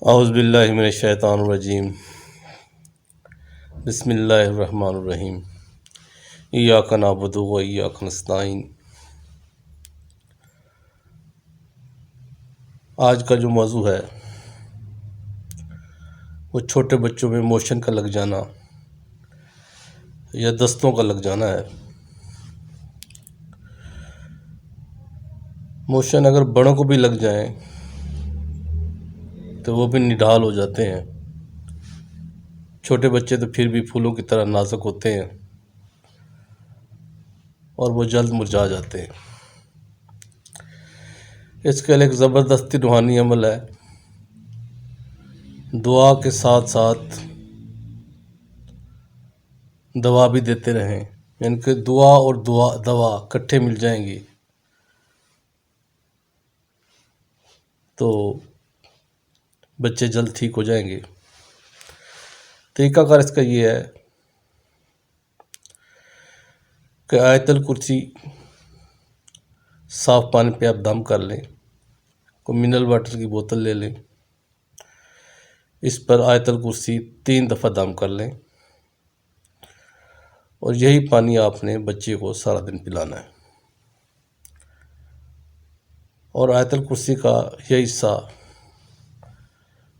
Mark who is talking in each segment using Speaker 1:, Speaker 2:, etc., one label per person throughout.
Speaker 1: اعوذ باللہ من الشیطان الرجیم بسم اللہ الرحمن الرحیم ایاک نعبد و ایاک نستعین۔ آج کا جو موضوع ہے وہ چھوٹے بچوں میں موشن کا لگ جانا یا دستوں کا لگ جانا ہے۔ موشن اگر بڑوں کو بھی لگ جائیں تو وہ بھی نڈھال ہو جاتے ہیں۔ چھوٹے بچے تو پھر بھی پھولوں کی طرح نازک ہوتے ہیں اور وہ جلد مرجھا جاتے ہیں۔ اس کے لیے ایک زبردستی روحانی عمل ہے، دعا کے ساتھ ساتھ دوا بھی دیتے رہیں، یعنی کہ دعا اور دوا اکٹھے مل جائیں گی تو بچے جلد ٹھیک ہو جائیں گے۔ طریقہ کار اس کا یہ ہے کہ آیت الکرسی صاف پانی پہ آپ دم کر لیں، کوئی منرل واٹر کی بوتل لے لیں، اس پر آیت الکرسی 3 دفعہ دم کر لیں اور یہی پانی آپ نے بچے کو سارا دن پلانا ہے۔ اور آیت الکرسی کا یہ حصہ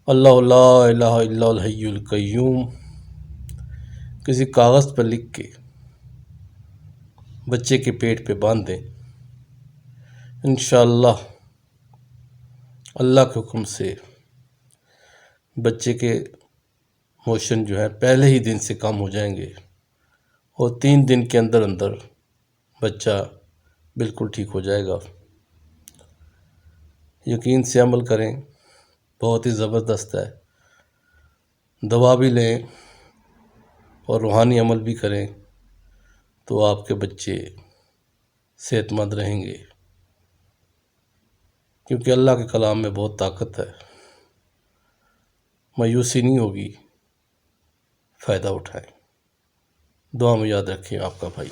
Speaker 1: اللہ لا الہ الا الحی القیوم کسی کاغذ پر لکھ کے بچے کے پیٹ پہ باندھ دیں، انشاءاللہ اللہ کے حکم سے بچے کے موشن جو ہے پہلے ہی دن سے کم ہو جائیں گے اور 3 دن کے اندر اندر بچہ بالکل ٹھیک ہو جائے گا۔ یقین سے عمل کریں، بہت ہی زبردست ہے۔ دوا بھی لیں اور روحانی عمل بھی کریں تو آپ کے بچے صحت مند رہیں گے، کیونکہ اللہ کے کلام میں بہت طاقت ہے۔ مایوسی نہیں ہوگی، فائدہ اٹھائیں۔ دعا میں یاد رکھیں، آپ کا بھائی۔